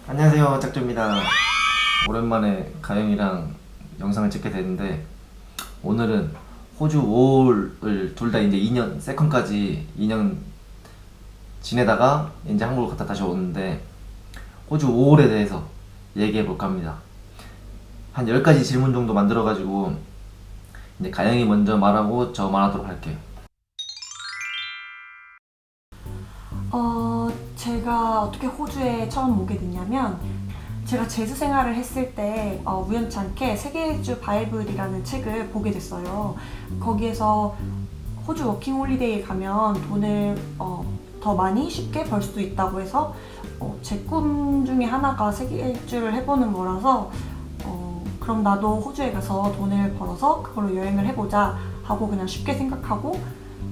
안녕하세요, 짝조입니다. 오랜만에 가영이랑 영상을 찍게 됐는데 오늘은 호주 5월을 둘 다 이제 2년 세컨까지 2년 지내다가 이제 한국으로 갔다 다시 오는데 호주 5월에 대해서 얘기해 볼까 합니다. 한 10가지 질문 정도 만들어 가지고 이제 가영이 먼저 말하고 저 말하도록 할게요. 제가 어떻게 호주에 처음 오게 됐냐면 제가 재수 생활을 했을 때 우연치 않게 세계일주 바이블이라는 책을 보게 됐어요. 거기에서 호주 워킹 홀리데이에 가면 돈을 더 많이 쉽게 벌 수도 있다고 해서 제 꿈 중에 하나가 세계일주를 해보는 거라서 그럼 나도 호주에 가서 돈을 벌어서 그걸로 여행을 해보자 하고 그냥 쉽게 생각하고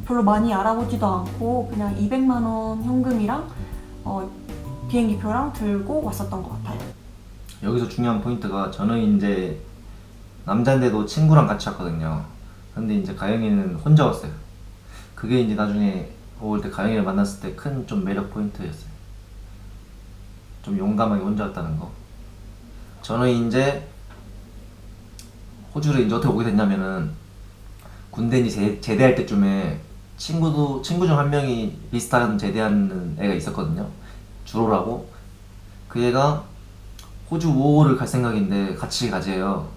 별로 많이 알아보지도 않고 그냥 200만 원 현금이랑 비행기표랑 들고 왔었던 것 같아요. 여기서 중요한 포인트가 저는 이제 남자인데도 친구랑 같이 왔거든요. 근데 이제 가영이는 혼자 왔어요. 그게 이제 나중에 올 때 가영이를 만났을 때 큰 좀 매력 포인트였어요. 좀 용감하게 혼자 왔다는 거. 저는 이제 호주를 이제 어떻게 오게 됐냐면은 군대 이제 제대할 때쯤에 친구 중 한 명이 비슷한 제대하는 애가 있었거든요. 주로라고. 그 애가 호주 5호를 갈 생각인데 같이 가재요.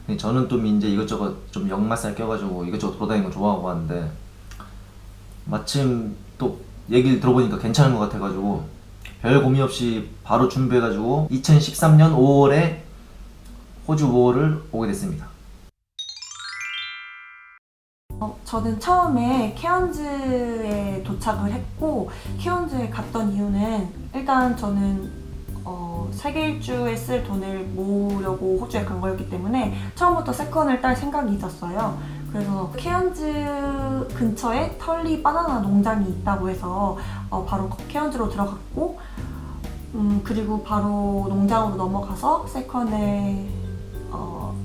근데 저는 좀 이제 이것저것 좀 역마살 껴가지고 이것저것 돌아다니는 거 좋아하고 하는데 마침 또 얘기를 들어보니까 괜찮은 것 같아가지고 별 고민 없이 바로 준비해가지고 2013년 5월에 호주 5호를 오게 됐습니다. 저는 처음에 케언즈에 도착을 했고 케언즈에 갔던 이유는 일단 저는 세계 일주에 쓸 돈을 모으려고 호주에 간 거였기 때문에 처음부터 세컨을 딸 생각이 있었어요. 그래서 케언즈 근처에 털리 바나나 농장이 있다고 해서 바로 케언즈로 들어갔고 그리고 바로 농장으로 넘어가서 세컨을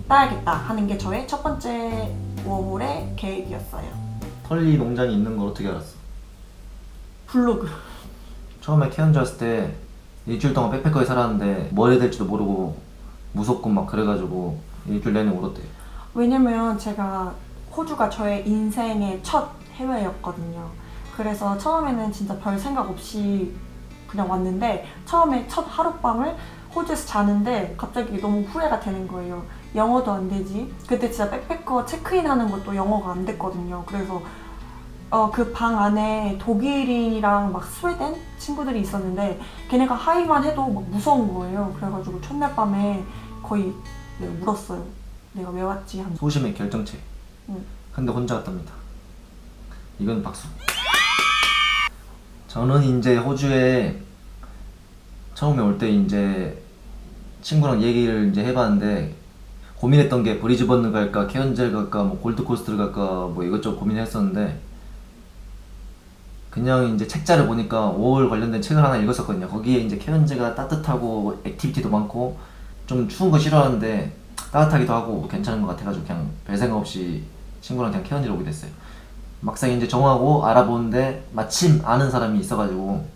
따야겠다 하는 게 저의 첫 번째 5월의 계획이었어요. 털리 농장이 있는 걸 어떻게 알았어? 블로그. 처음에 케언즈 왔을 때 일주일 동안 백패커에 살았는데 뭘 해야 될지도 모르고 무섭고 막 그래가지고 일주일 내내 울었대. 왜냐면 제가 호주가 저의 인생의 첫 해외였거든요. 그래서 처음에는 진짜 별 생각 없이 그냥 왔는데 처음에 첫 하룻밤을 호주에서 자는데 갑자기 너무 후회가 되는 거예요. 영어도 안 되지. 그때 진짜 백패커 체크인하는 것도 영어가 안 됐거든요. 그래서 그 방 안에 독일인이랑 막 스웨덴 친구들이 있었는데 걔네가 하이만 해도 막 무서운 거예요. 그래가지고 첫날 밤에 거의 울었어요. 내가 왜 왔지 하면서. 소심의 결정체. 응. 근데 혼자 왔답니다. 이건 박수. 저는 이제 호주에 처음에 올 때 이제 친구랑 얘기를 이제 해봤는데 고민했던 게 브리즈번을 갈까 케언즈를 갈까 뭐 골드코스트를 갈까 뭐 이것저것 고민했었는데 그냥 이제 책자를 보니까 5월 관련된 책을 하나 읽었었거든요. 거기에 이제 케언즈가 따뜻하고 액티비티도 많고 좀 추운 거 싫어하는데 따뜻하기도 하고 괜찮은 것 같아가지고 그냥 별 생각 없이 친구랑 그냥 케언즈를 오게 됐어요. 막상 이제 정하고 알아보는데 마침 아는 사람이 있어가지고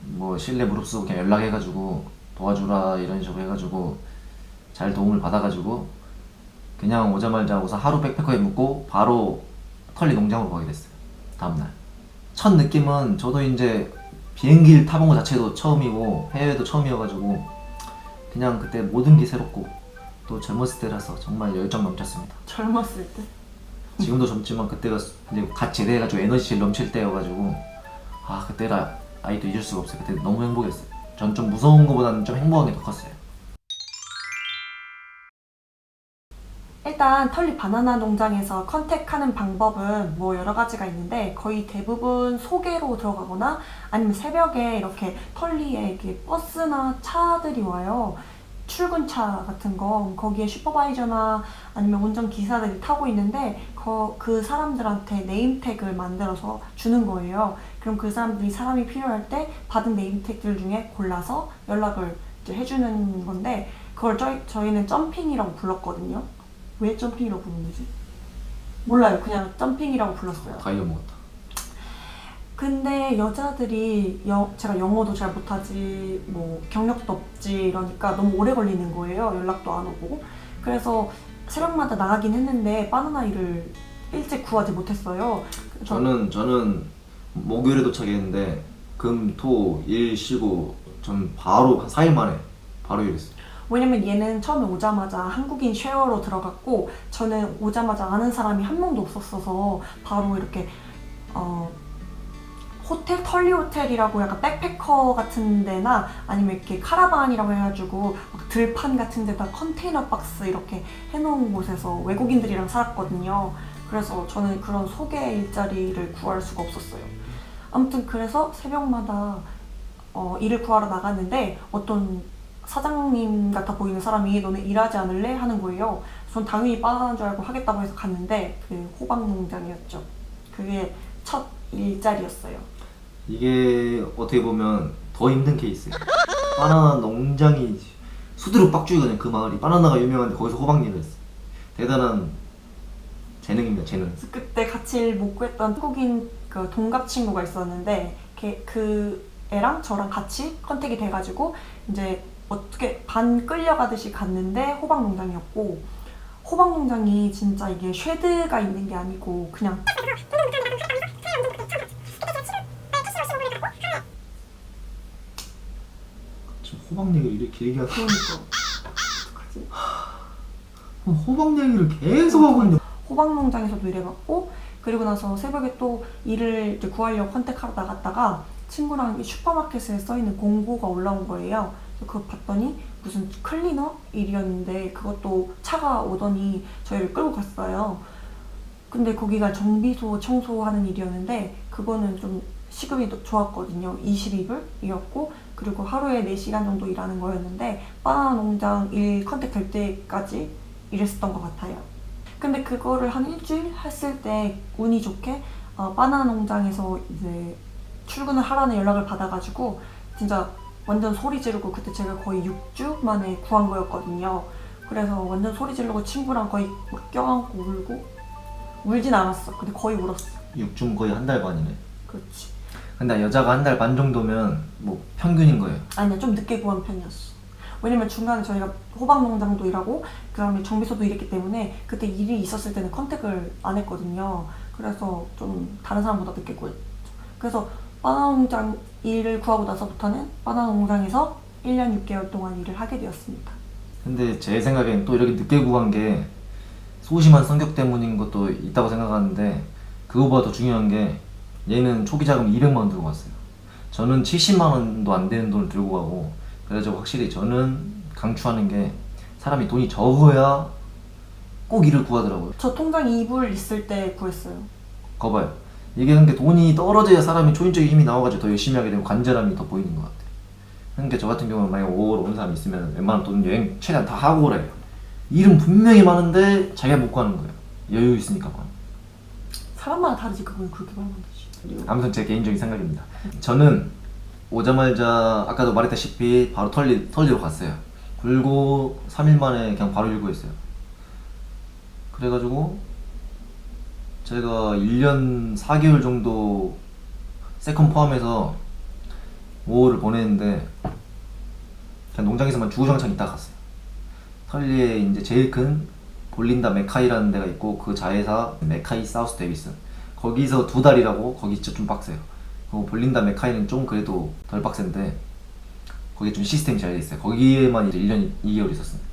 뭐 실내 무릅쓰고 그냥 연락해가지고 도와주라 이런 식으로 해가지고 잘 도움을 받아가지고 그냥 오자마자 우선 하루 백패커에 묵고 바로 털리 농장으로 가게 됐어요. 다음날 첫 느낌은 저도 이제 비행기를 타본 거 자체도 처음이고 해외도 처음이어가지고 그냥 그때 모든 게 새롭고 또 젊었을 때라서 정말 열정 넘쳤습니다. 젊었을 때? 지금도 젊지만 그때가 이제 갓 제대해가지고 에너지 제일 넘칠 때여가지고 그때가 아이도 잊을 수가 없어요. 그때 너무 행복했어요. 전 좀 무서운 거보다는 좀 행복한 게 더 컸어요. 일단 털리 바나나 농장에서 컨택하는 방법은 뭐 여러 가지가 있는데 거의 대부분 소개로 들어가거나 아니면 새벽에 이렇게 털리에 이렇게 버스나 차들이 와요. 출근차 같은 거 거기에 슈퍼바이저나 아니면 운전기사들이 타고 있는데 그 사람들한테 네임택을 만들어서 주는 거예요. 그럼 그 사람이 필요할 때 받은 네임택들 중에 골라서 연락을 이제 해주는 건데 그걸 저희는 점핑이라고 불렀거든요. 왜 점핑이라고 부르는 거지? 몰라요. 그냥 점핑이라고 불렀어요. 다 잊어먹었다. 근데 여자들이 제가 영어도 잘 못하지 뭐 경력도 없지 이러니까 너무 오래 걸리는 거예요. 연락도 안 오고. 그래서 새벽마다 나가긴 했는데 바나나 일을 일찍 구하지 못했어요. 저는 목요일에 도착했는데 금, 토, 일 쉬고 전 바로 한 4일 만에 바로 일했어요. 왜냐면 얘는 처음에 오자마자 한국인 쉐어로 들어갔고 저는 오자마자 아는 사람이 한 명도 없었어서 바로 이렇게 호텔, 털리 호텔이라고 약간 백패커 같은 데나 아니면 이렇게 카라반이라고 해가지고 막 들판 같은 데다 컨테이너 박스 이렇게 해놓은 곳에서 외국인들이랑 살았거든요. 그래서 저는 그런 소개 일자리를 구할 수가 없었어요. 아무튼 그래서 새벽마다 일을 구하러 나갔는데 어떤 사장님 같아 보이는 사람이 너네 일하지 않을래? 하는 거예요. 전 당연히 바나나인 줄 알고 하겠다고 해서 갔는데 그 호박 농장이었죠. 그게 첫 일자리였어요. 이게 어떻게 보면 더 힘든 케이스예요. 바나나 농장이 수두룩 빡죽이거든요. 그 마을이 바나나가 유명한데 거기서 호박 일을 했어요. 대단한 재능입니다. 재능. 그래서 그때 같이 일 못 구했던 한국인 그 동갑 친구가 있었는데 그 애랑 저랑 같이 컨택이 돼가지고 이제 어떻게 반 끌려가듯이 갔는데 호박 농장이었고 호박 농장이 진짜 이게 쉐드가 있는 게 아니고 그냥 지금 호박 얘기를 이렇게 길게 하고 그러니까 어떡하지? 호박 얘기를 계속 하고 있는데 호박 농장에서도 일해봤고 그리고 나서 새벽에 또 일을 이제 구하려고 컨택하러 나갔다가 친구랑 이 슈퍼마켓에 써있는 공고가 올라온 거예요. 그래서 그거 봤더니 무슨 클리너 일이었는데 그것도 차가 오더니 저희를 끌고 갔어요. 근데 거기가 정비소 청소하는 일이었는데 그거는 좀 시급이 더 좋았거든요. 22불이었고 그리고 하루에 4시간 정도 일하는 거였는데 바나나 농장 일 컨택 될 때까지 일했었던 것 같아요. 근데 그거를 한 일주일 했을 때 운이 좋게 바나나 농장에서 이제 출근을 하라는 연락을 받아가지고 진짜 완전 소리 지르고 그때 제가 거의 6주 만에 구한 거였거든요. 그래서 완전 소리 지르고 친구랑 거의 막 껴안고 울고 울진 않았어. 근데 거의 울었어. 6중 거의 한 달 반이네. 그렇지. 근데 여자가 한 달 반 정도면 뭐 평균인 거예요. 아니야, 좀 늦게 구한 편이었어. 왜냐면 중간에 저희가 호박 농장도 일하고 그 다음에 정비소도 일했기 때문에 그때 일이 있었을 때는 컨택을 안 했거든요. 그래서 좀 다른 사람보다 늦게 구했죠. 그래서 바나나 농장 일을 구하고 나서부터는 바나나 농장에서 1년 6개월 동안 일을 하게 되었습니다. 근데 제 생각엔 또 이렇게 늦게 구한 게 소심한 성격 때문인 것도 있다고 생각하는데 그거보다 더 중요한 게 얘는 초기 자금 200만 원 들고 갔어요. 저는 70만 원도 안 되는 돈을 들고 가고 그래서 확실히 저는 강추하는 게 사람이 돈이 적어야 꼭 일을 구하더라고요. 저 통장 2불 있을 때 구했어요. 거봐요. 이게 그러니까 돈이 떨어져야 사람이 초인적인 힘이 나와가지고 더 열심히 하게 되고 간절함이 더 보이는 것 같아요. 그러니까 저 같은 경우는 만약에 5월 오는 사람이 있으면 웬만한 돈 여행 최대한 다 하고 오래요. 일은 분명히 많은데 자기가 못 가는 거예요. 여유 있으니까. 사람마다 다르지 그건 그렇게 말하면 되지. 아무튼 제 개인적인 생각입니다. 저는 오자마자 아까도 말했다시피 바로 털리로 갔어요. 그리고 3일 만에 그냥 바로 일구했어요. 그래가지고 제가 1년 4개월 정도 세컨 포함해서 5월을 보냈는데 그냥 농장에서만 주구장창 있다 갔어요. 털리에 이제 제일 큰 볼린다 메카이라는 데가 있고 그 자회사 메카이 사우스 데비슨 거기서 2달이라고 거기 진짜 좀 빡세요. 그리고 볼린다 메카이는 좀 그래도 덜 빡센데 거기 좀 시스템이 잘 돼 있어요. 거기에만 이제 1년 2개월 있었습니다.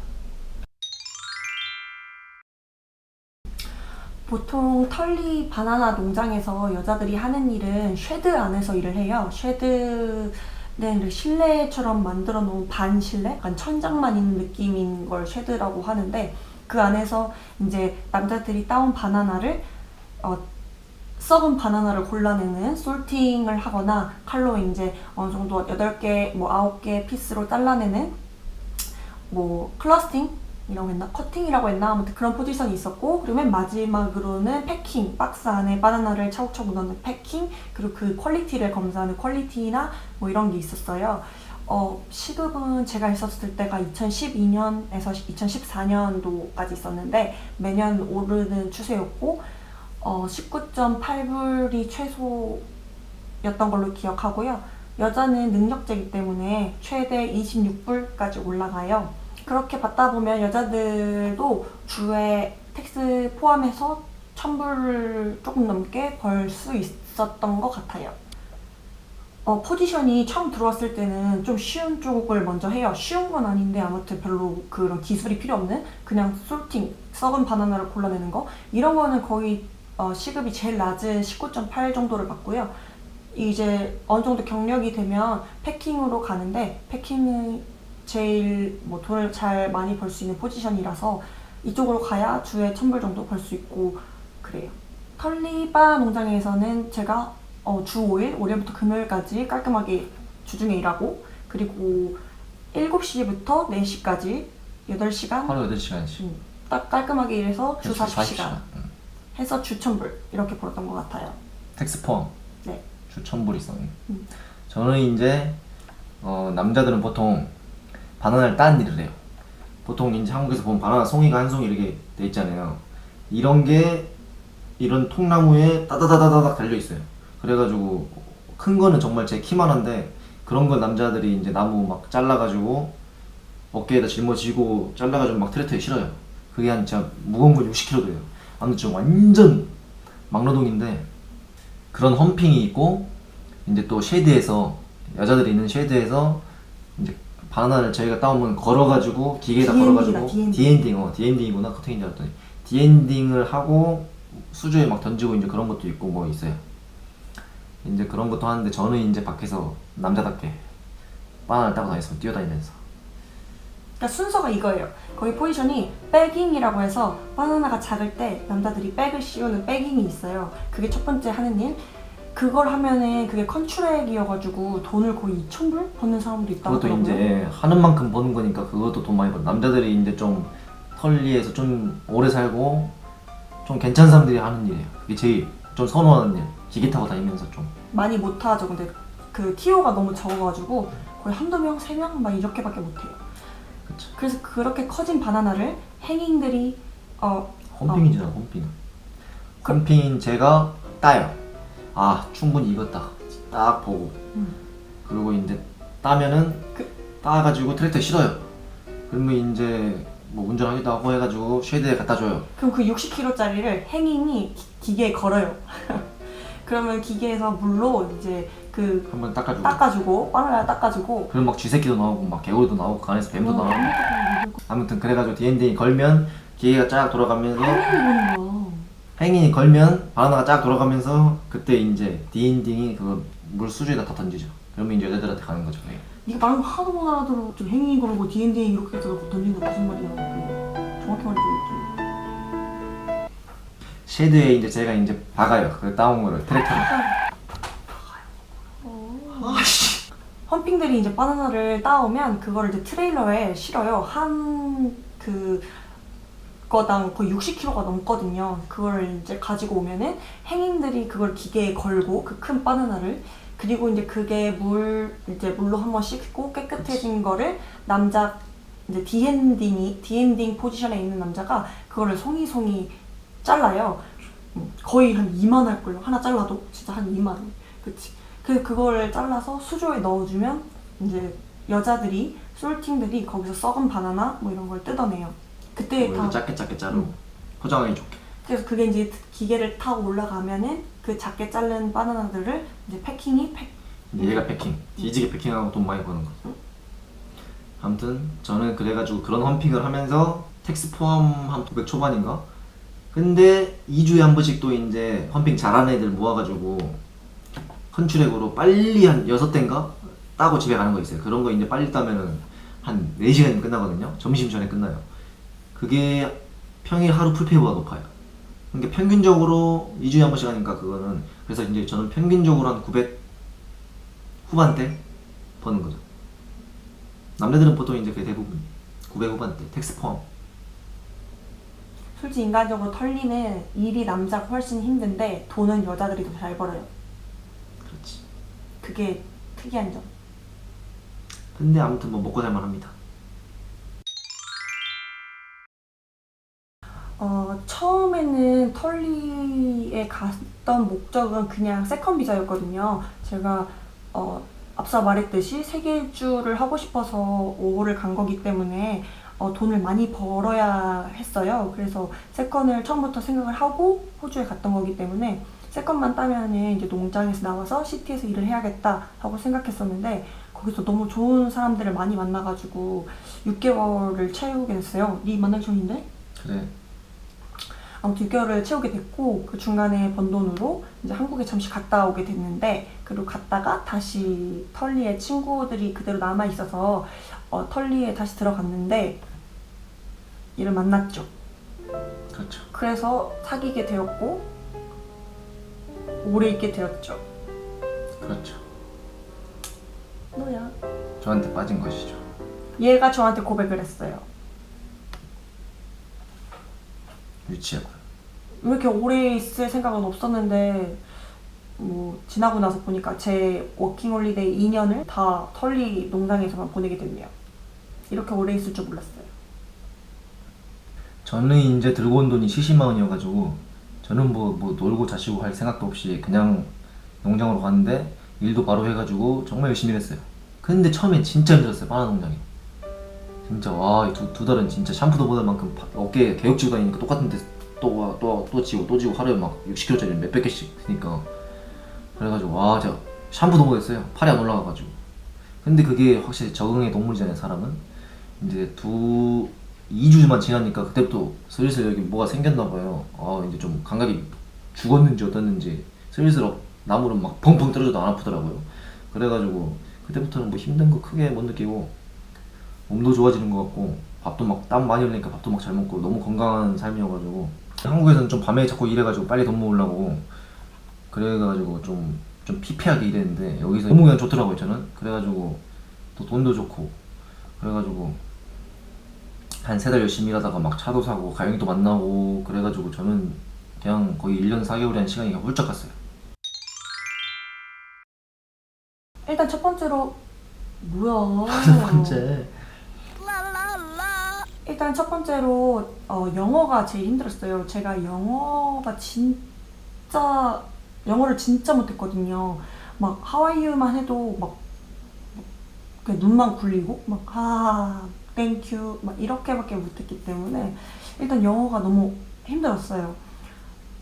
보통 털리 바나나 농장에서 여자들이 하는 일은 쉐드 안에서 일을 해요. 쉐드는 실내처럼 만들어 놓은 반 실내? 약간 천장만 있는 느낌인 걸 쉐드라고 하는데 그 안에서 이제 남자들이 따온 바나나를 썩은 바나나를 골라내는 솔팅을 하거나 칼로 이제 어느 정도 8개, 뭐 9개 피스로 잘라내는 뭐 클러스팅? 이라고 했나? 커팅이라고 했나? 아무튼 그런 포지션이 있었고 그리고 맨 마지막으로는 패킹, 박스 안에 바나나를 차곡차곡 넣는 패킹 그리고 그 퀄리티를 검사하는 퀄리티나 뭐 이런 게 있었어요. 시급은 제가 있었을 때가 2012년에서 2014년도까지 있었는데 매년 오르는 추세였고 19.8불이 였던 걸로 기억하고요. 여자는 능력제이기 때문에 최대 26불까지 올라가요. 그렇게 받다 보면 여자들도 주에 텍스 포함해서 1000불을 조금 넘게 벌 수 있었던 것 같아요. 포지션이 처음 들어왔을 때는 좀 쉬운 쪽을 먼저 해요. 쉬운 건 아닌데 아무튼 별로 그런 기술이 필요 없는 그냥 솔팅, 썩은 바나나를 골라내는 거 이런 거는 거의 시급이 제일 낮은 19.8 정도를 받고요. 이제 어느 정도 경력이 되면 패킹으로 가는데 패킹은 제일 뭐 돈을 잘 많이 벌 수 있는 포지션이라서 이쪽으로 가야 주에 1000불 정도 벌 수 있고 그래요. 털리바 농장에서는 제가 주 5일, 월요일부터 금요일까지 깔끔하게 주중에 일하고 그리고 7시부터 4시까지 8시간 하루 8시간씩. 딱 깔끔하게 일해서 주 그렇죠, 40시간 해서 주 1000불 이렇게 벌었던 것 같아요. 텍스 포함. 네. 주 1000불 이상이. 저는 이제 남자들은 보통 바나나를 따는 일을 해요. 보통 이제 한국에서 보면 바나나 송이가 한 송이 이렇게 돼 있잖아요. 이런 게 이런 통나무에 따다다다닥 달려 있어요. 그래가지고 큰 거는 정말 제 키만 한데 그런 걸 남자들이 이제 나무 막 잘라가지고 어깨에다 짊어지고 잘라가지고 막 트랙터에 실어요. 그게 한 진짜 무거운 건 60kg 돼요. 아무튼 완전 막노동인데 그런 험핑이 있고 이제 또 쉐드에서 여자들이 있는 쉐드에서 이제 바나나를 저희가 따오면 걸어가지고 기계에다 걸어가지고 디엔딩이구나 커팅인 줄 알았더니 디엔딩을 하고 수조에 막 던지고 이제 그런 것도 있고 뭐 있어요. 이제 그런 것도 하는데 저는 이제 밖에서 남자답게 바나나를 따고 다녔어요. 뛰어다니면서. 그러니까 순서가 이거예요. 거기 포지션이 백잉이라고 해서 바나나가 작을 때 남자들이 백을 씌우는 백잉이 있어요. 그게 첫 번째 하는 일. 그걸 하면은 그게 컨트랙이어가지고 돈을 거의 2000불 버는 사람도 있다고 그것도 하더라고요. 이제 하는 만큼 버는 거니까 그것도 돈 많이 벌어. 남자들이 이제 좀 털리에서 좀 오래 살고 좀 괜찮은 사람들이 하는 일이에요. 그게 제일 좀 선호하는 일. 기계 타고 다니면서 좀. 많이 못하죠. 근데 그 TO가 너무 적어가지고 거의 한두 명, 세 명 막 이렇게밖에 못해요. 그쵸. 그래서 그렇게 커진 바나나를 행인들이 험핑이잖아, 험핑. 험핑인 제가 따요. 아, 충분히 익었다. 딱 보고. 그리고 이제 따면은 따가지고 트랙터에 실어요. 그러면 이제 뭐 운전하기도 하고 해가지고 쉐드에 갖다 줘요. 그럼 그 60kg짜리를 행인이 기계에 걸어요. 그러면 기계에서 물로 이제 그 한번 닦아주고. 닦아주고 바나나 닦아주고 그럼 막 쥐새끼도 나오고 막 개구리도 나오고 그 안에서 뱀도 나오고. 아무튼 그래가지고 D&D 걸면 기계가 쫙 돌아가면서 행인이 보는 거야. 행인이 걸면 바나나가 쫙 돌아가면서 그때 이제 D&D이 그 물 수조에다 다 던지죠. 그러면 이제 여자들한테 가는 거죠. 네. 네가 말하는 거 하나도 못 알아들어. 좀 행인이 그러고 D&D 이렇게 해서 던지는 거 무슨 말이야. 정확히 말해줘. 쉐드에 이제 제가 이제 박아요. 그 따온 거를 트랙터로. 험핑들이 이제 바나나를 따오면 그거를 이제 트레일러에 실어요. 한 그 거당 거의 60kg가 넘거든요. 그걸 이제 가지고 오면은 행인들이 그걸 기계에 걸고 그 큰 바나나를 그리고 이제 그게 물로 한번 씻고 깨끗해진 거를 남자 이제 디엔딩 포지션에 있는 남자가 그거를 송이송이 잘라요. 거의 한 2만 할걸요. 하나 잘라도 진짜 한 2만. 그치. 그거를 잘라서 수조에 넣어주면 이제 여자들이 솔팅들이 거기서 썩은 바나나 뭐 이런 걸 뜯어내요. 그때 다 작게 자르고 포장하기 좋게. 그래서 그게 이제 기계를 타고 올라가면은 그 작게 자른 바나나들을 이제 패킹이 근데 얘가 패킹, 뒤지게 패킹하고 돈 많이 버는 거. 아무튼 저는 그래가지고 그런 험핑을 하면서 텍스 포함 한 900 초반인가? 근데 2주에 한 번씩 또 이제 험핑 잘하는 애들 모아가지고 컨트랙으로 빨리 한 6대인가? 따고 집에 가는 거 있어요. 그런 거 이제 빨리 따면은 한 4시간이면 끝나거든요. 점심 전에 끝나요. 그게 평일 하루 풀페이보다 높아요. 그러니까 평균적으로 2주에 한 번씩 하니까 그거는 그래서 이제 저는 평균적으로 한 900 후반대 버는 거죠. 남자들은 보통 이제 그 대부분 900 후반대 텍스 포함. 솔직히 인간적으로 털리는 일이 남자가 훨씬 힘든데 돈은 여자들이 더 잘 벌어요. 그렇지. 그게 특이한 점. 근데 아무튼 뭐 먹고 살만 합니다. 처음에는 털리에 갔던 목적은 그냥 세컨 비자였거든요. 제가 앞서 말했듯이 세계 일주를 하고 싶어서 5호를 간 거기 때문에 돈을 많이 벌어야 했어요. 그래서 세컨을 처음부터 생각을 하고 호주에 갔던 거기 때문에 세컨만 따면은 이제 농장에서 나와서 시티에서 일을 해야겠다 하고 생각했었는데 거기서 너무 좋은 사람들을 많이 만나가지고 6개월을 채우게 됐어요. 네 만날 중인데? 그래. 아무튼 6개월을 채우게 됐고 그 중간에 번 돈으로 이제 한국에 잠시 갔다 오게 됐는데 그리고 갔다가 다시 털리에 친구들이 그대로 남아 있어서 털리에 다시 들어갔는데 얘를 만났죠. 그렇죠. 그래서 사귀게 되었고 오래 있게 되었죠. 그렇죠. 뭐야? 저한테 빠진 것이죠. 얘가 저한테 고백을 했어요. 유치하고. 왜 이렇게 오래 있을 생각은 없었는데 뭐 지나고 나서 보니까 제 워킹홀리데이 2년을 다 털리 농장에서만 보내게 됐네요. 이렇게 오래 있을 줄 몰랐어요. 저는 이제 들고 온 돈이 70만 원이어가지고 저는 뭐 놀고 자시고 할 생각도 없이 그냥 농장으로 갔는데 일도 바로 해가지고 정말 열심히 일했어요. 근데 처음에 진짜 힘들었어요. 바나나 농장이. 진짜 와, 두 달은 진짜 샴푸도 못 할 만큼 어깨에 개욕지고 다니니까 똑같은데 또 지고 하루에 막 60kg짜리 몇백 개씩 쓰니까 그래가지고 와 진짜 샴푸도 못 했어요. 팔이 안 올라가가지고. 근데 그게 확실히 적응의 동물이잖아요. 사람은 이제 2주만 지나니까 그때부터 슬슬 여기 뭐가 생겼나 봐요. 아 이제 좀 감각이 죽었는지 어떻는지 슬슬 나무를 막 펑펑 떨어져도 안 아프더라고요. 그래가지고 그때부터는 뭐 힘든 거 크게 못 느끼고 몸도 좋아지는 것 같고 밥도 막 땀 많이 흘리니까 밥도 막 잘 먹고 너무 건강한 삶이어가지고 한국에서는 좀 밤에 자꾸 일해가지고 빨리 돈 모으려고 그래가지고 좀 피폐하게 일했는데 여기서 너무 그냥 좋더라고요 저는. 그래가지고 또 돈도 좋고 그래가지고 한 3달 열심히 일하다가 막 차도 사고 가영이도 만나고 그래가지고 저는 그냥 거의 1년 4개월이라는 시간이 그냥 훌쩍 갔어요. 일단 첫 번째로 뭐야? 첫 번째 일단 첫 번째로 영어가 제일 힘들었어요. 제가 영어를 진짜 못했거든요. 막 How are you만 해도 막 그냥 눈만 굴리고 막 Thank you 막 이렇게밖에 못했기 때문에 일단 영어가 너무 힘들었어요.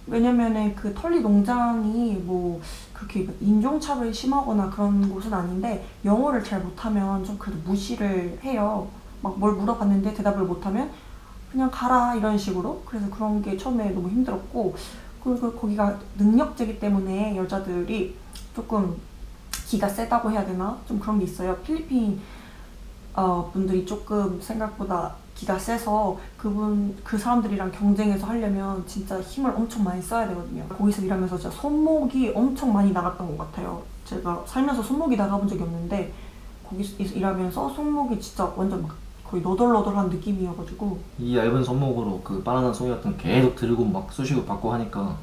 왜냐면은 그 털리 농장이 뭐 그렇게 인종차별이 심하거나 그런 곳은 아닌데 영어를 잘 못하면 좀 그래도 무시를 해요. 막 뭘 물어봤는데 대답을 못하면 그냥 가라 이런 식으로. 그래서 그런 게 처음에 너무 힘들었고 그리고 거기가 능력제이기 때문에 여자들이 조금 기가 세다고 해야 되나? 좀 그런 게 있어요. 필리핀 분들이 조금 생각보다 기가 세서 그 사람들이랑 경쟁해서 하려면 진짜 힘을 엄청 많이 써야 되거든요. 거기서 일하면서 진짜 손목이 엄청 많이 나갔던 것 같아요. 제가 살면서 손목이 나가본 적이 없는데 거기서 일하면서 손목이 진짜 완전 막 거의 너덜너덜한 느낌이어가지고 이 얇은 손목으로 그 바나나 송이 같은 거 계속 들고 막 쑤시고 받고 하니까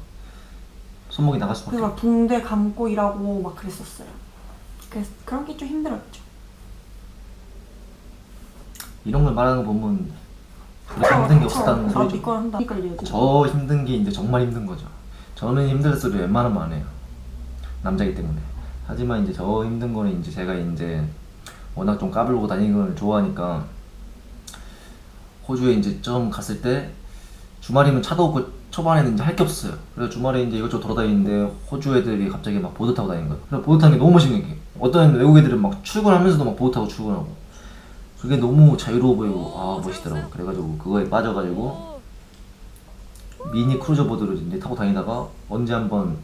손목이 나갈 수밖에 그래서 막 붕대 감고 일하고 막 그랬었어요. 그래서 그런 게 좀 힘들었죠. 이런 걸 말하는 거 보면 그렇게 힘든 게 없었다는 소리죠. 이걸 한다. 헷갈려야지. 저 힘든 게 이제 정말 힘든 거죠. 저는 힘들 소리 웬만하면 안 해요. 남자이기 때문에. 하지만 이제 저 힘든 거는 이제 제가 이제 워낙 좀 까불고 다니는 걸 좋아하니까 호주에 이제 처음 갔을 때 주말이면 차도 없고 초반에는 이제 할 게 없었어요. 그래서 주말에 이제 이것저것 돌아다니는데 호주 애들이 갑자기 막 보드 타고 다니는 거예요. 그래서 보드 타는 게 너무 멋있는 게 어떤 외국 애들은 막 출근하면서도 막 보드 타고 출근하고 그게 너무 자유로워 보이고 아 멋있더라고. 그래가지고 그거에 빠져가지고 미니 크루저 보드를 이제 타고 다니다가 언제 한번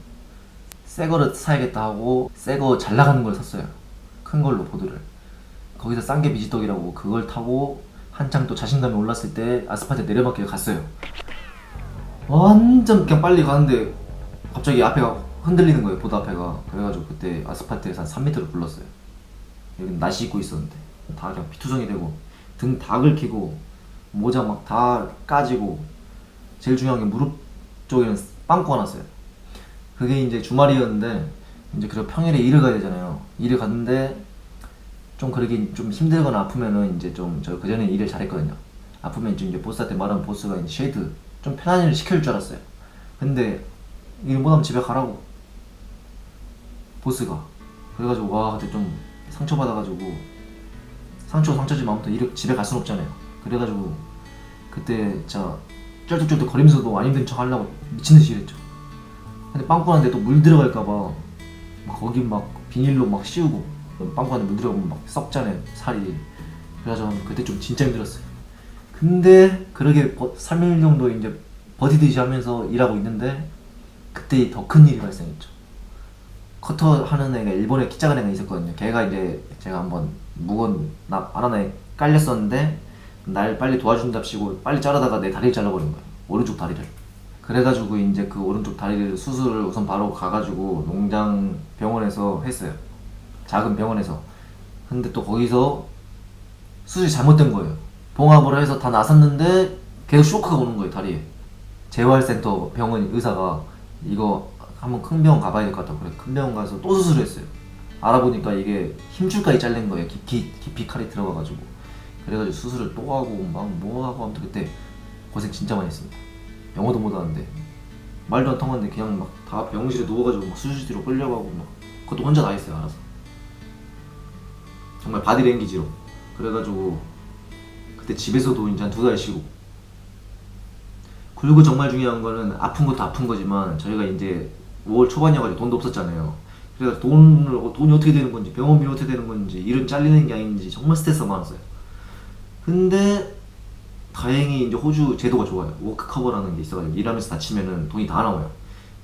새 거를 사야겠다 하고 새 거 잘 나가는 걸 샀어요. 큰 걸로 보드를. 거기서 싼 게 비지떡이라고 그걸 타고 한창 또 자신감이 올랐을 때 아스팔트에 내려박기를 갔어요. 완전 그냥 빨리 가는데 갑자기 앞에가 흔들리는 거예요. 보드 앞에가. 그래가지고 그때 아스팔트에서 한 3m를 굴렀어요. 여기는 나시 입고 있었는데 다 그냥 피투성이 되고 등 다 긁히고 모자 막 다 까지고 제일 중요한 게 무릎 쪽에는 빵꾸가 났어요. 그게 이제 주말이었는데 이제 그래서 평일에 일을 가야 되잖아요. 일을 갔는데 좀 그러긴 좀 힘들거나 아프면은 이제 좀 저 그전에 일을 잘했거든요. 아프면 이제 보스한테 말하면 보스가 이제 쉐이드 좀 편한 일을 시킬 줄 알았어요. 근데 일 못하면 집에 가라고 보스가. 그래가지고 와 그때 좀 상처받아가지고 상처지만 아무튼 집에 갈 순 없잖아요. 그래가지고 그때 진짜 쩔뚝쩔뚝 거리면서도 안 힘든 척 하려고 미친듯이 일했죠. 근데 빵꾸 안에 또 물 들어갈까봐 막 거기 막 비닐로 막 씌우고 빵꾸 안에 물 들어가면 막 썩잖아요 살이. 그래서 그때 좀 진짜 힘들었어요. 근데 그러게 3일 정도 이제 버티듯이 하면서 일하고 있는데 그때 더 큰 일이 발생했죠. 커터 하는 애가 일본에 키 작은 애가 있었거든요. 걔가 이제 제가 한번 무거운 바나나에 깔렸었는데 날 빨리 도와준답시고 빨리 자르다가 내 다리를 잘라버린 거예요. 오른쪽 다리를. 그래가지고 이제 그 오른쪽 다리를 수술을 우선 바로 가가지고 농장 병원에서 했어요. 작은 병원에서. 근데 또 거기서 수술이 잘못된 거예요. 봉합을 해서 다 나섰는데 계속 쇼크가 오는 거예요 다리에. 재활센터 병원 의사가 이거 한번 큰 병원 가봐야 될 것 같다고 그래. 큰 병원 가서 또 수술을 했어요. 알아보니까 이게 힘줄까지 잘린 거예요. 깊이 칼이 들어가가지고. 그래가지고 수술을 또 하고 막 뭐 하고 아무튼 그때 고생 진짜 많이 했습니다. 영어도 못하는데 말도 안 통하는데 그냥 막 다 병실에 누워가지고 막 수술실로 끌려가고 막 그것도 혼자 다 했어요 알아서. 정말 바디랭귀지로. 그래가지고 그때 집에서도 이제 한 2달 쉬고. 그리고 정말 중요한 거는 아픈 것도 아픈 거지만 저희가 이제 5월 초반이어가지고 돈도 없었잖아요. 그래서 돈이 어떻게 되는 건지 병원비 어떻게 되는 건지 일은 잘리는 게 아닌지 정말 스트레스가 많았어요. 근데 다행히 이제 호주 제도가 좋아요. 워크커버라는 게 있어가지고 일하면서 다치면은 돈이 다 나와요.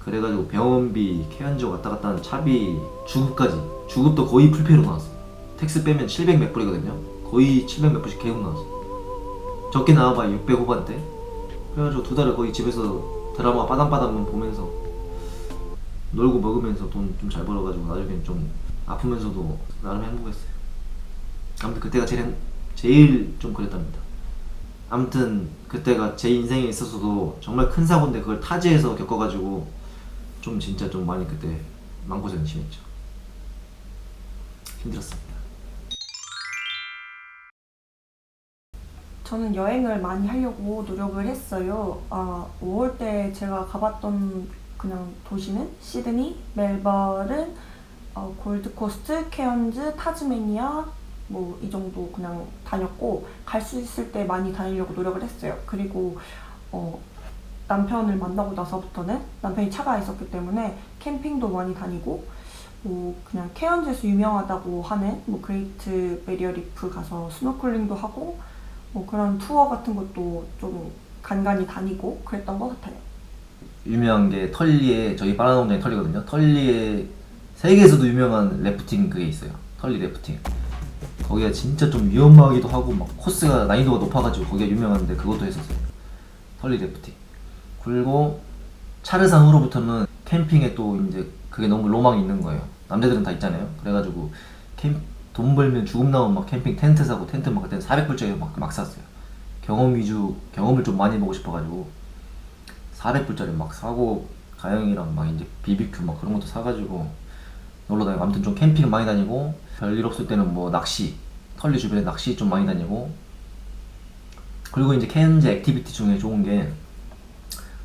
그래가지고 병원비, 케어인지 왔다 갔다 하는 차비, 주급까지. 주급도 거의 풀페이로 나왔어요. 텍스 빼면 700 몇 불이거든요. 거의 700 몇 불씩 계속 나왔어요. 적게 나와봐야 600 후반대. 그래가지고 2달을 거의 집에서 드라마 빠담빠담 보면서 놀고 먹으면서 돈 좀 잘 벌어가지고 나중엔 좀 아프면서도 나름 행복했어요. 아무튼 그때가 제일 좀 그랬답니다. 아무튼 그때가 제 인생에 있어서도 정말 큰 사고인데 그걸 타지에서 겪어가지고 좀 진짜 좀 많이 그때 마음고생이 심했죠. 힘들었습니다. 저는 여행을 많이 하려고 노력을 했어요. 5월 때 제가 가봤던 그냥 도시는 시드니, 멜버른, 골드코스트, 케언즈, 타즈메니아 뭐 이 정도 그냥 다녔고 갈 수 있을 때 많이 다니려고 노력을 했어요. 그리고 남편을 만나고 나서부터는 남편이 차가 있었기 때문에 캠핑도 많이 다니고 뭐 그냥 케언즈에서 유명하다고 하는 뭐 그레이트 베리어 리프 가서 스노클링도 하고 뭐 그런 투어 같은 것도 좀 간간히 다니고 그랬던 것 같아요. 유명한 게 털리에 저희 바나나 농장이 털리거든요. 털리에 세계에서도 유명한 래프팅 그게 있어요. 털리 래프팅. 거기가 진짜 좀 위험하기도 하고 막 코스가 난이도가 높아가지고 거기가 유명한데 그것도 했었어요. 털리 래프팅. 그리고 차르산 후로부터는 캠핑에 또 이제 그게 너무 로망이 있는 거예요. 남자들은 다 있잖아요. 그래가지고 돈 벌면 죽음 나면 막 캠핑 텐트 사고 텐트 막 그때는 400불짜리 막 샀어요. 경험을 좀 많이 보고 싶어가지고 400불짜리 막 사고 가영이랑 막 이제 BBQ 막 그런 것도 사가지고 놀러 다니고 아무튼 좀 캠핑 많이 다니고 별일 없을 때는 뭐 낚시 털리 주변에 낚시 좀 많이 다니고. 그리고 이제 케언즈 액티비티 중에 좋은 게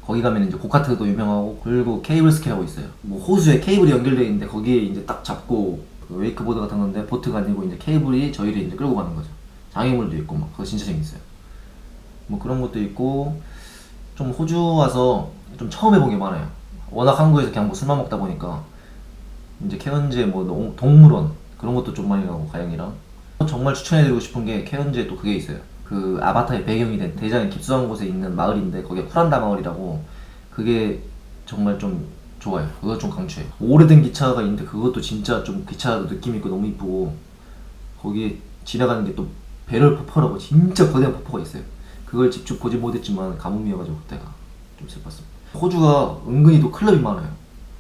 거기 가면 이제 고카트도 유명하고 그리고 케이블 스키라고 있어요. 뭐 호수에 케이블이 연결되어 있는데 거기에 이제 딱 잡고 그 웨이크보드 같은 건데 보트가 아니고 이제 케이블이 저희를 이제 끌고 가는 거죠. 장애물도 있고 막 그거 진짜 재밌어요. 뭐 그런 것도 있고 좀 호주 와서 좀 처음 해본 게 많아요. 워낙 한국에서 그냥 뭐 술만 먹다 보니까 이제 케언즈에 뭐 동물원 그런 것도 좀 많이 가고 가영이랑. 정말 추천해드리고 싶은 게 케언즈에 또 그게 있어요. 그 아바타의 배경이 된 대장의 깊숙한 곳에 있는 마을인데 거기가 쿠란다 마을이라고. 그게 정말 좀 좋아요. 그거 좀 강추해요. 오래된 기차가 있는데 그것도 진짜 좀 기차도 느낌 있고 너무 이쁘고 거기에 지나가는 게 또 배럴 포퍼라고 진짜 거대한 포퍼가 있어요. 그걸 직접 보지 못했지만 가뭄이어가지고 그때가 좀 슬펐습니다. 호주가 은근히도 클럽이 많아요.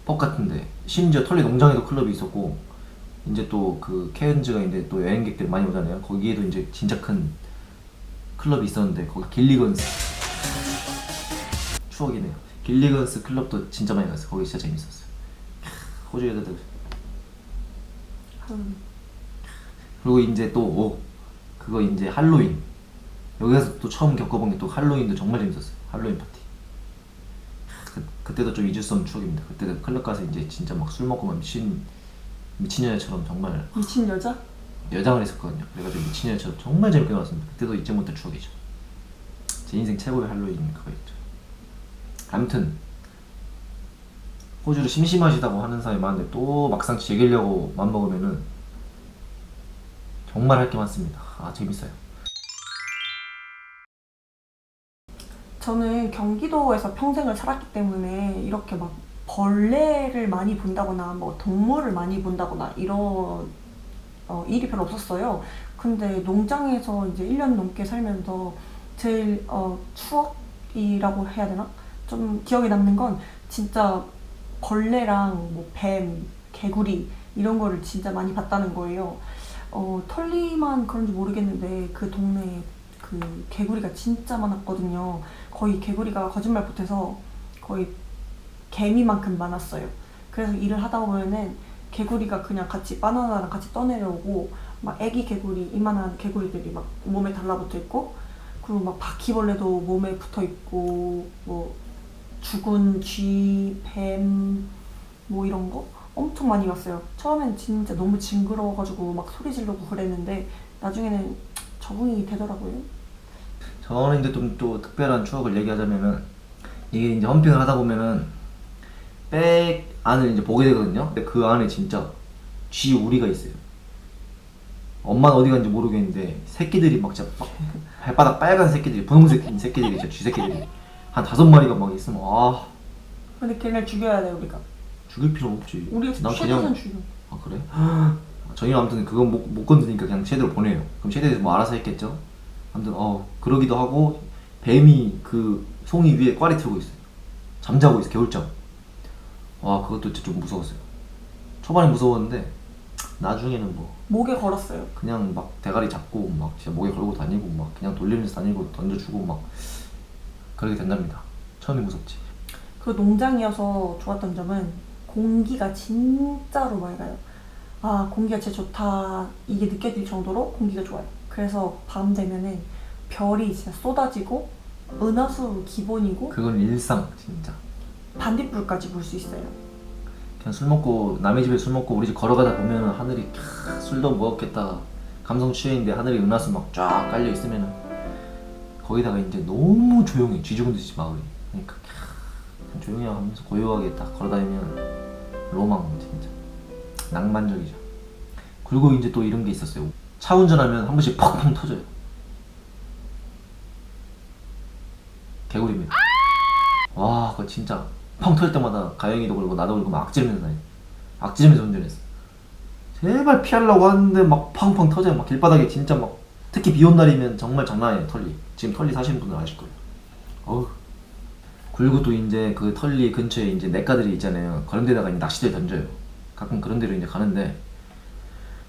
펍 같은데 심지어 털리 농장에도 클럽이 있었고 이제 또 그 케언즈가 이제 또 여행객들 많이 오잖아요. 거기에도 이제 진짜 큰 클럽이 있었는데 거기 길리건스 추억이네요. 길리건스 클럽도 진짜 많이 갔어요. 거기 진짜 재밌었어요. 호주 여자들. 그리고 이제 또 그거 이제 할로윈. 여기서 또 처음 겪어본 게 또 할로윈도 정말 재밌었어요. 할로윈 파티. 그때도 좀 잊을 수 없는 추억입니다. 그때 클럽 가서 이제 진짜 막 술 먹고 막 미친 여자처럼 정말 미친 여자? 여장을 했었거든요. 그래가지고 미친 여자처럼 정말 재밌게 놀았습니다. 그때도 잊지 못할 추억이죠. 제 인생 최고의 할로윈 그거였죠. 아무튼 호주를 심심하시다고 하는 사람이 많은데 또 막상 즐기려고 맘먹으면은 정말 할 게 많습니다. 아 재밌어요. 저는 경기도에서 평생을 살았기 때문에 이렇게 막 벌레를 많이 본다거나 뭐 동물을 많이 본다거나 이런 일이 별로 없었어요. 근데 농장에서 이제 1년 넘게 살면서 제일 추억이라고 해야 되나? 좀 기억에 남는 건 진짜 벌레랑 뭐 뱀, 개구리 이런 거를 진짜 많이 봤다는 거예요. 털리만 그런지 모르겠는데 그 동네에 그 개구리가 진짜 많았거든요. 거의 개구리가 거짓말 못해서 거의 개미만큼 많았어요. 그래서 일을 하다 보면은 개구리가 그냥 같이 바나나랑 같이 떠내려오고 막 애기 개구리 이만한 개구리들이 막 몸에 달라붙어 있고 그리고 막 바퀴벌레도 몸에 붙어 있고 뭐 죽은 쥐, 뱀 뭐 이런 거 엄청 많이 봤어요. 처음엔 진짜 너무 징그러워가지고 막 소리 지르고 그랬는데 나중에는 적응이 되더라고요. 저는 이제 좀 또 특별한 추억을 얘기하자면은 이게 이제 험핑을 하다 보면은 백 안을 이제 보게 되거든요. 근데 그 안에 진짜 쥐 우리가 있어요. 엄마는 어디 갔는지 모르겠는데 새끼들이 막 진짜 막 발바닥 빨간 새끼들이 분홍색 새끼들이 진짜 쥐 새끼들이 한 5마리가 막 있으면 아 근데 걔네를 죽여야 돼 우리가. 죽일 필요 없지. 우리가 난 최대한 그냥 죽여. 아 그래? 저희 아무튼 그건 못 건드니까 그냥 쟤대로 보내요. 그럼 쟤들이 뭐 알아서 했겠죠? 아무튼 그러기도 하고 뱀이 그 송이 위에 꽈리 틀고 있어요. 잠자고 있어 겨울잠. 와 그것도 진짜 좀 무서웠어요. 초반에 무서웠는데 나중에는 뭐 목에 걸었어요. 그냥 막 대가리 잡고 막 진짜 목에 걸고 다니고 막 그냥 돌리면서 다니고 던져주고 막 그러게 된답니다. 처음에 무섭지. 그 농장이어서 좋았던 점은 공기가 진짜로 맑아요. 아, 공기가 진짜 좋다. 이게 느껴질 정도로 공기가 좋아요. 그래서 밤 되면은 별이 진짜 쏟아지고 은하수 기본이고 그건 일상 진짜. 반딧불까지 볼 수 있어요. 그냥 술 먹고 남의 집에 술 먹고 우리 집 걸어가다 보면 하늘이 술도 먹었겠다 감성 취해인데 하늘에 은하수 막 쫙 깔려 있으면은 거기다가 이제 너무 조용해 쥐죽은 듯이 마을이. 그러니까 그냥 조용히 하면서 고요하게 딱 걸어다니면 로망 진짜 낭만적이죠. 그리고 이제 또 이런 게 있었어요. 차 운전하면 한 번씩 펑펑 터져요. 개구리입니다. 와 그거 진짜 펑 터질 때마다 가영이도 그러고 나도 그러고 막 악지르면서 다녀. 악지르면서 운전했어. 제발 피하려고 하는데 막 펑펑 터져요. 막 길바닥에 진짜 막 특히 비 온 날이면 정말 장난 아니에요. 털리 지금 털리 사시는 분들 아실 거예요. 어우. 그리고 또 이제 그 털리 근처에 이제 냇가들이 있잖아요. 그런 데다가 이제 낚시대 던져요. 가끔 그런 데로 이제 가는데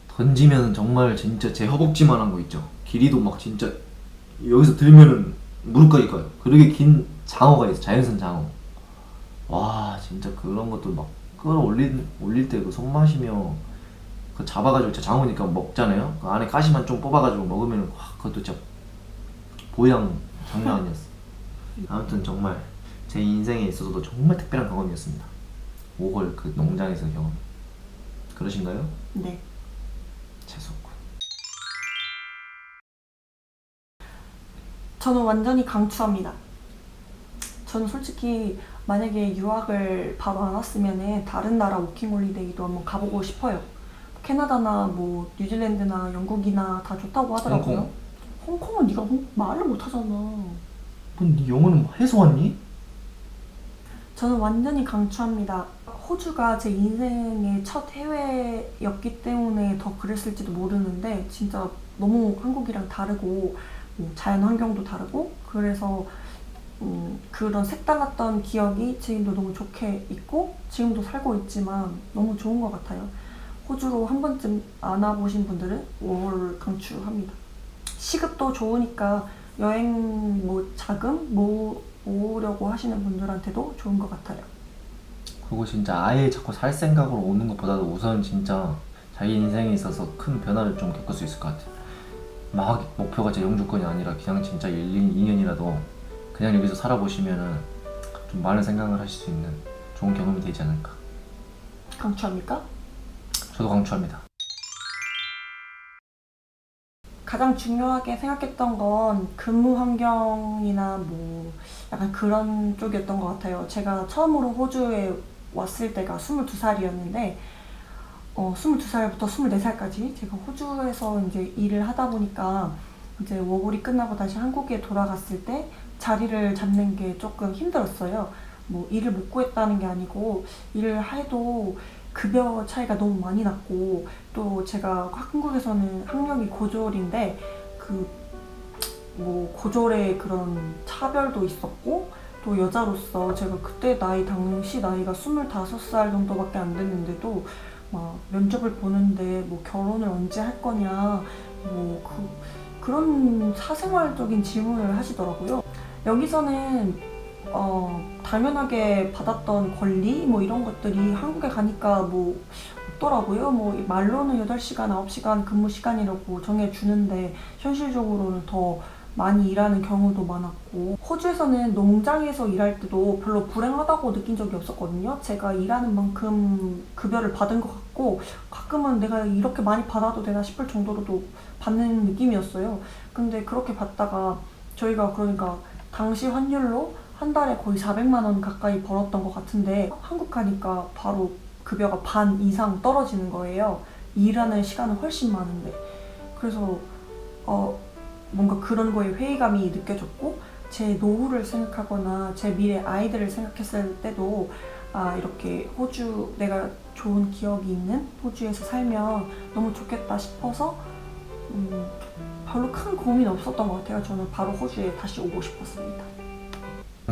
던지면 정말 진짜 제 허벅지만한 거 있죠. 길이도 막 진짜 여기서 들면은 무릎까지 가요. 그렇게 긴 장어가 있어. 자연산 장어. 와 진짜 그런 것도 막 올릴 때 그 손맛이며 그 잡아가지고 진짜 장어니까 먹잖아요. 그 안에 가시만 좀 뽑아가지고 먹으면 와 그것도 진짜 보양 장난 아니었어. 아무튼 정말 제 인생에 있어서도 정말 특별한 경험이었습니다. 5월 그 농장에서의 경험. 그러신가요? 네. 재수없군. 저는 완전히 강추합니다. 저는 솔직히 만약에 유학을 바로 안 왔으면 다른 나라 워킹홀리데이도 한번 가보고 싶어요. 캐나다나 뭐 뉴질랜드나 영국이나 다 좋다고 하더라고요. 홍콩은 네가 말을 못하잖아. 네 영어는 해서 왔니? 저는 완전히 강추합니다. 호주가 제 인생의 첫 해외였기 때문에 더 그랬을지도 모르는데 진짜 너무 한국이랑 다르고 뭐 자연 환경도 다르고 그래서 그런 색달랐던 기억이 지금도 너무 좋게 있고 지금도 살고 있지만 너무 좋은 것 같아요. 호주로 한 번쯤 안 와보신 분들은 5월 강추합니다. 시급도 좋으니까 여행 뭐 자금 모으려고 하시는 분들한테도 좋은 것 같아요. 그리고 진짜 아예 자꾸 살 생각으로 오는 것보다도 우선 진짜 자기 인생에 있어서 큰 변화를 좀 겪을 수 있을 것 같아요. 막 목표가 제 영주권이 아니라 그냥 진짜 1, 2년이라도 그냥 여기서 살아보시면은 좀 많은 생각을 하실 수 있는 좋은 경험이 되지 않을까. 강추합니까? 저도 강추합니다. 가장 중요하게 생각했던 건 근무 환경이나 뭐 약간 그런 쪽이었던 것 같아요. 제가 처음으로 호주에 왔을 때가 22살이었는데 22살부터 24살까지 제가 호주에서 이제 일을 하다 보니까 이제 워홀이 끝나고 다시 한국에 돌아갔을 때 자리를 잡는 게 조금 힘들었어요. 뭐 일을 못 구했다는 게 아니고 일을 해도 급여 차이가 너무 많이 났고 또 제가 한국에서는 학력이 고졸인데 그 뭐 고졸의 그런 차별도 있었고 또 여자로서 제가 그때 당시 나이가 25살 정도밖에 안 됐는데도 막 면접을 보는데 뭐 결혼을 언제 할 거냐 뭐 그런 사생활적인 질문을 하시더라고요. 여기서는 당연하게 받았던 권리 뭐 이런 것들이 한국에 가니까 뭐 없더라고요. 뭐 말로는 8시간, 9시간 근무 시간이라고 정해주는데 현실적으로는 더 많이 일하는 경우도 많았고 호주에서는 농장에서 일할 때도 별로 불행하다고 느낀 적이 없었거든요. 제가 일하는 만큼 급여를 받은 것 같고 가끔은 내가 이렇게 많이 받아도 되나 싶을 정도로도 받는 느낌이었어요. 근데 그렇게 받다가 저희가 그러니까 당시 환율로 한 달에 거의 400만 원 가까이 벌었던 것 같은데 한국 가니까 바로 급여가 반 이상 떨어지는 거예요. 일하는 시간은 훨씬 많은데. 그래서 뭔가 그런 거에 회의감이 느껴졌고 제 노후를 생각하거나 제 미래 아이들을 생각했을 때도 이렇게 호주 내가 좋은 기억이 있는 호주에서 살면 너무 좋겠다 싶어서 별로 큰 고민 없었던 것 같아요. 저는 바로 호주에 다시 오고 싶었습니다.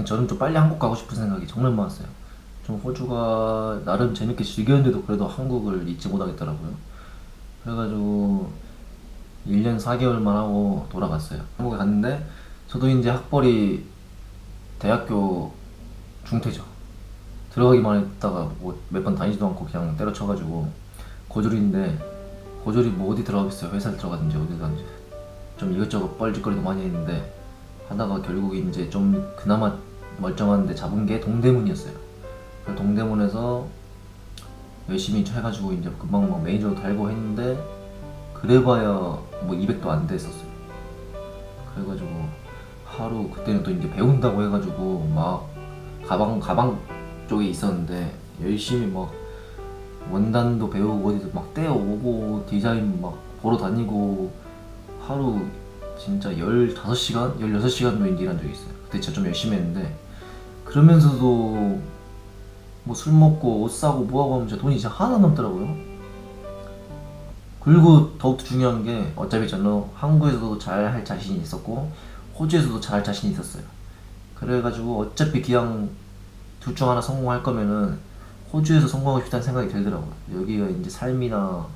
저는 좀 빨리 한국 가고 싶은 생각이 정말 많았어요. 좀 호주가 나름 재밌게 즐겼는데도 그래도 한국을 잊지 못하겠더라고요. 그래가지고 1년 4개월만 하고 돌아갔어요. 한국에 갔는데 저도 이제 학벌이 대학교 중퇴죠. 들어가기만 했다가 뭐 몇 번 다니지도 않고 그냥 때려쳐가지고 고졸인데 고졸이 뭐 어디 들어가겠어요. 회사를 들어가든지 어디 가든지 좀 이것저것 뻘짓거리도 많이 했는데 하다가 결국 이제 좀 그나마 멀쩡한 데 잡은 게 동대문이었어요. 그 동대문에서 열심히 해가지고 이제 금방 막 매니저도 달고 했는데 그래봐야 뭐 200도 안 됐었어요. 그래가지고 하루 그때는 또 이제 배운다고 해가지고 막 가방 쪽에 있었는데 열심히 막 원단도 배우고 어디서 막 떼어오고 디자인 막 보러 다니고 하루 진짜 15시간? 16시간도 일한 적이 있어요. 그때 진짜 좀 열심히 했는데 그러면서도 뭐 술 먹고 옷 사고 뭐하고 하면 진짜 돈이 진짜 하나 남더라고요. 그리고 더욱더 중요한 게 어차피 저는 한국에서도 잘 할 자신이 있었고 호주에서도 잘 할 자신이 있었어요. 그래가지고 어차피 기왕 둘 중 하나 성공할 거면은 호주에서 성공하고 싶다는 생각이 들더라고요. 여기가 이제 삶이나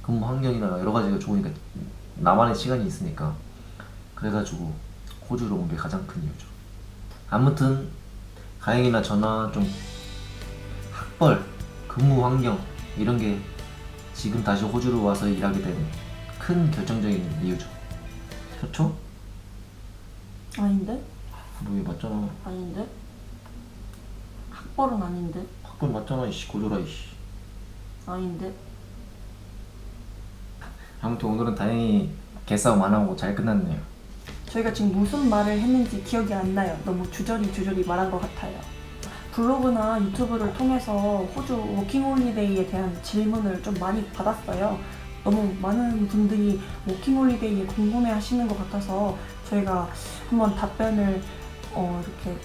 근무 환경이나 여러 가지가 좋으니까 나만의 시간이 있으니까 그래가지고 호주로 온 게 가장 큰 이유죠. 아무튼 가영이나 저나 좀 학벌, 근무 환경 이런 게 지금 다시 호주로 와서 일하게 된 큰 결정적인 이유죠. 그렇죠? 아닌데? 뭐 맞잖아. 아닌데? 학벌은 아닌데? 학벌 맞잖아 이씨 고졸아 이씨. 아닌데? 아무튼 오늘은 다행히 개싸움 안 하고 잘 끝났네요. 저희가 지금 무슨 말을 했는지 기억이 안 나요. 너무 주저리 말한 것 같아요. 블로그나 유튜브를 통해서 호주 워킹홀리데이에 대한 질문을 좀 많이 받았어요. 너무 많은 분들이 워킹홀리데이에 궁금해 하시는 것 같아서 저희가 한번 답변을 이렇게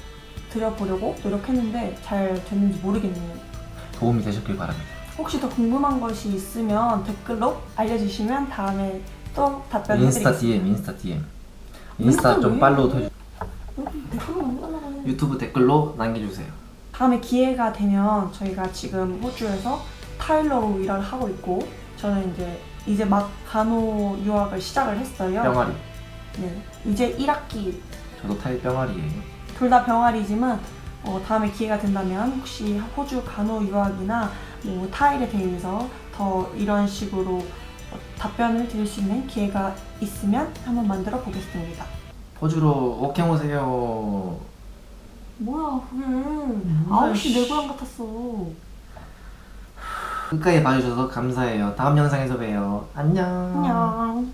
드려보려고 노력했는데 잘 됐는지 모르겠네요. 도움이 되셨길 바랍니다. 혹시 더 궁금한 것이 있으면 댓글로 알려주시면 다음에 또 답변해드리겠습니다. 인스타 DM 인스타 좀 팔로우 해주세요. 댓글로 남겨달라고. 유튜브 댓글로 남겨주세요. 다음에 기회가 되면 저희가 지금 호주에서 타일러로 일을 하고 있고 저는 이제 막 간호 유학을 시작을 했어요. 병아리. 네, 이제 1학기 저도 타일 병아리예요. 둘 다 병아리지만 다음에 기회가 된다면 혹시 호주 간호 유학이나 뭐 타일에 대해서 더 이런 식으로 답변을 드릴 수 있는 기회가 있으면 한번 만들어 보겠습니다. 호주로 워킹 오세요. 뭐야 그게 뭐야, 9시 씨. 내 고향 같았어. 끝까지 봐주셔서 감사해요. 다음 영상에서 봬요. 안녕. 안녕.